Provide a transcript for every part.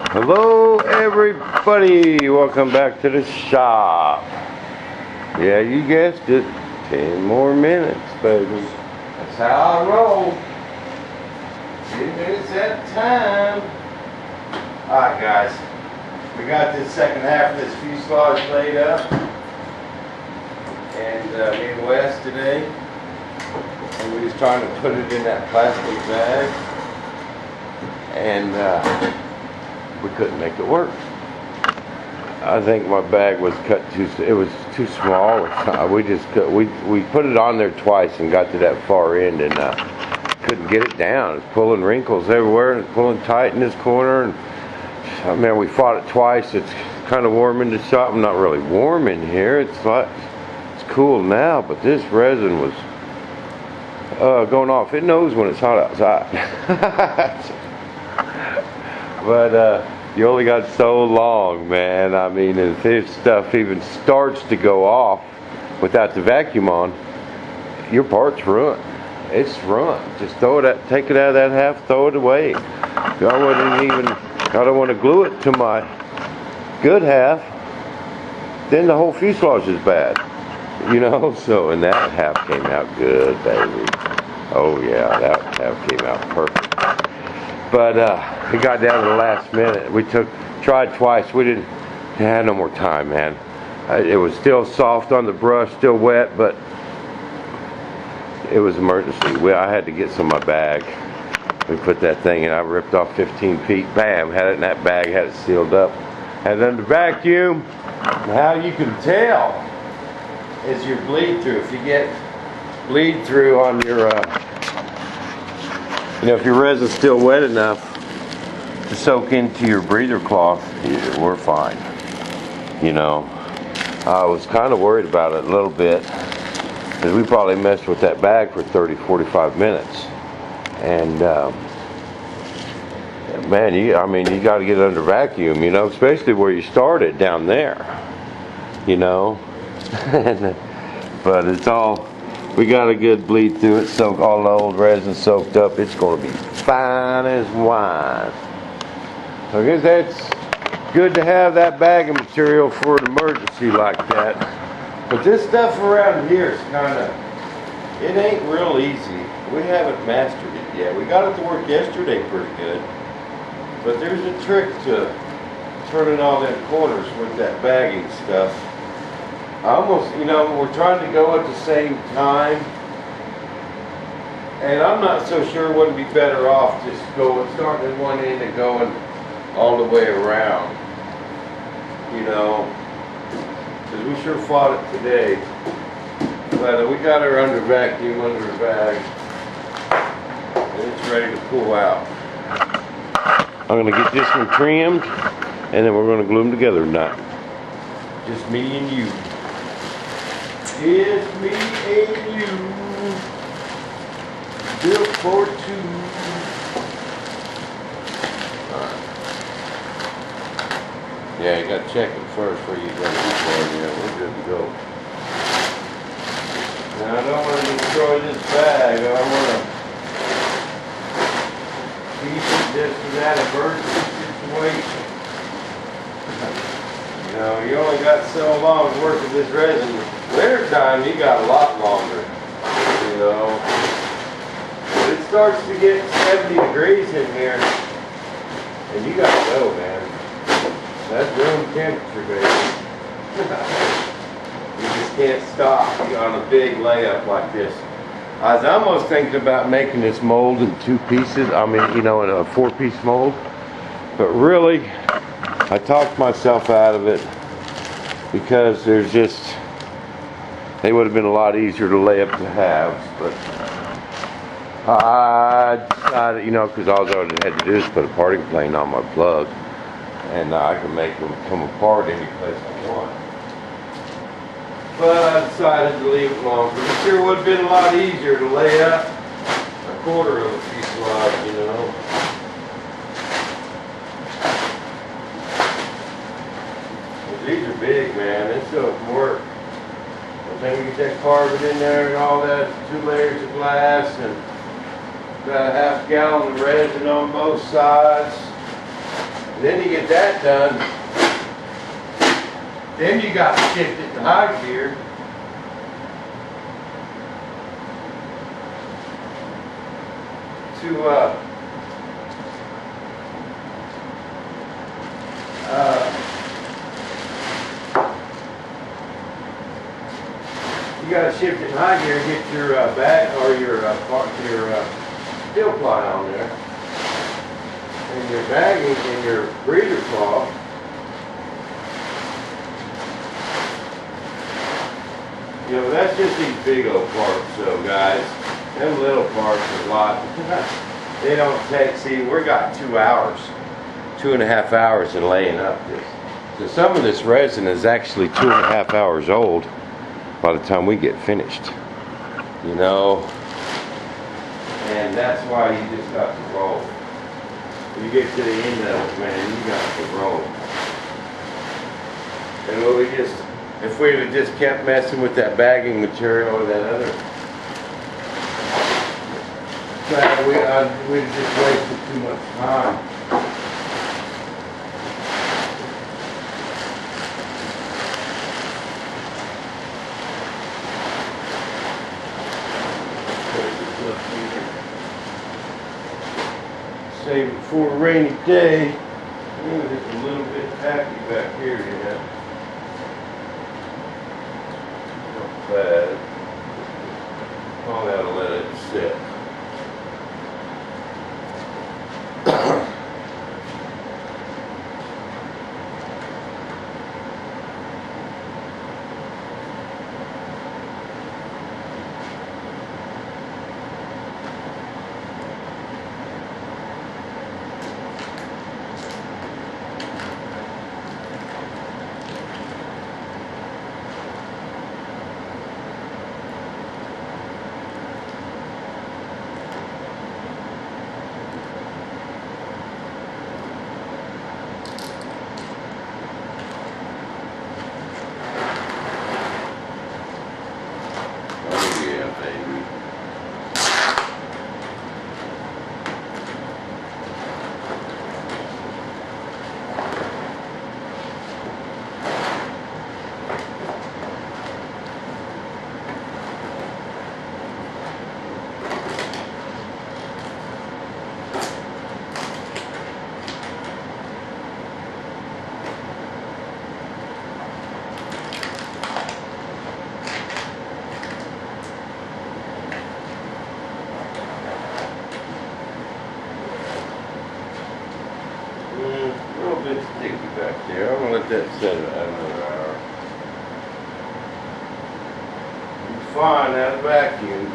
Hello everybody, welcome back to the shop. Yeah, you guessed it, 10 more minutes, baby. That's how I roll. 10 minutes at a time. Alright guys, we got this second half of this fuselage laid up. And Midwest today. And we was trying to put it in that plastic bag. And we couldn't make it work. I think my bag was cut it was too small. We put it on there twice and got to that far end and couldn't get it down. It's pulling wrinkles everywhere and it's pulling tight in this corner. And I mean, we fought it twice. It's kind of warm in the shop. I'm not really warm in here. It's cool now, but this resin was going off. It knows when it's hot outside. But you only got so long, man. I mean, if this stuff even starts to go off without the vacuum on, your part's ruined. It's ruined. Just throw it out, take it out of that half, throw it away. I don't want to glue it to my good half. Then the whole fuselage is bad, you know. So, and that half came out good, baby. Oh yeah, that half came out perfect. But it got down to the last minute. We tried twice. We didn't have no more time, man. It was still soft on the brush, still wet, but it was emergency. I had to get some of my bag. We put that thing in. I ripped off 15 feet. Bam! Had it in that bag. Had it sealed up. Had it under vacuum. How you can tell is your bleed through. If you get bleed through on your if your resin's still wet enough to soak into your breather cloth, we're fine. You know, I was kind of worried about it a little bit because we probably messed with that bag for 30-45 minutes. And man, you got to get it under vacuum, you know, especially where you started down there, you know. But it's all. We got a good bleed through it, soak all the old resin soaked up. It's going to be fine as wine. So I guess that's good to have that bag of material for an emergency like that. But this stuff around here is it ain't real easy. We haven't mastered it yet. We got it to work yesterday pretty good. But there's a trick to turning all them corners with that bagging stuff. We're trying to go at the same time, and I'm not so sure it wouldn't be better off just starting at one end and going all the way around, you know, because we sure fought it today. But we got her under vacuum, under the bag, and it's ready to pull out. I'm going to get this one trimmed, and then we're going to glue them together tonight. Just me and you. It's me and you, built for two. Alright. Yeah, you got to check it first before you go too far. Yeah, we're good to go. Now, I don't want to destroy this bag. I want to keep it just for that emergency situation. You know, you only got so long to work with this resin. Winter time, you got a lot longer, you know. But it starts to get 70 degrees in here, and you gotta go, man. That's room temperature, baby. You just can't stop on a big layup like this. I was almost thinking about making this mold in two pieces. I mean, you know, in a 4-piece mold. But really, I talked myself out of it because they would have been a lot easier to lay up to halves, but I decided, you know, because all I had to do is put a parting plane on my plug, and I can make them come apart any place I want. But I decided to leave it longer. It sure would have been a lot easier to lay up a quarter of a fuselage, you know. These are big, man. This stuff work. Then we get that carbon in there and all that, 2 layers of glass, and about a half gallon of resin on both sides. And then you get that done. Then you got to shift it to high gear. To you got to shift it in high gear and get your bag or your steel ply on there, and your bagging and your breather cloth. You know, that's just these big old parts, so guys. Them little parts are a lot. They don't take, see, we got 2 hours, 2.5 hours in laying up this. So some of this resin is actually 2.5 hours old by the time we get finished. You know, and that's why you just got to roll. When you get to the end of it, man, you got to roll. And what we just, if we would just kept messing with that bagging material or that other, we'd just wasted too much time. Save it for a rainy day. Ooh, it's a little bit tacky back here, you know. Not bad. I'll have to let it sit. Bit sticky back there. I'm gonna let that set another hour. It's fine out of vacuum.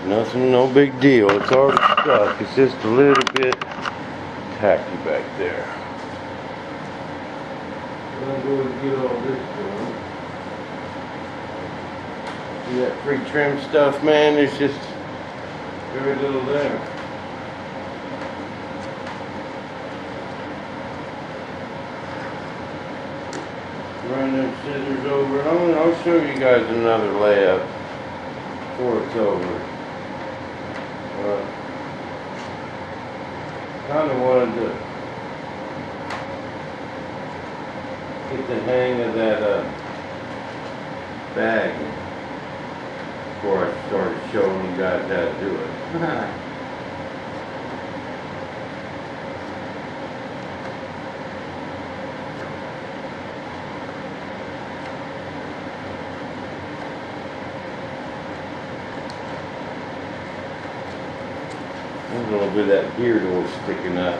Nothing, no big deal. It's already stuck. It's just a little bit tacky back there. I'm gonna go and get all this done. See that free trim stuff, man? There's just very little there. Run them scissors over, and I'll show you guys another layup before it's over. Kind of wanted to get the hang of that bag before I started showing you guys how to do it. There's a little bit of that beard oil sticking up.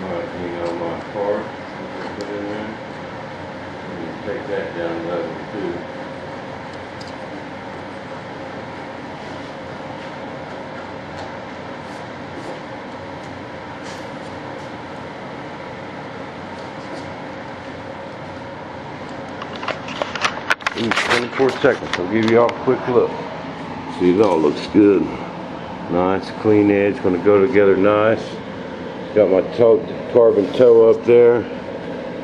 Might hang on my part. Put in there. And take that down level too. In 24 seconds, I'll give you all a quick look. See, it all looks good. Nice, clean edge, gonna go together nice. Got my carbon toe up there.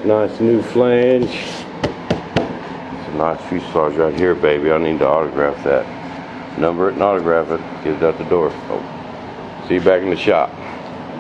Nice new flange. It's a nice fuselage right here, baby. I need to autograph that. Number it and autograph it. Get it out the door. Oh. See you back in the shop.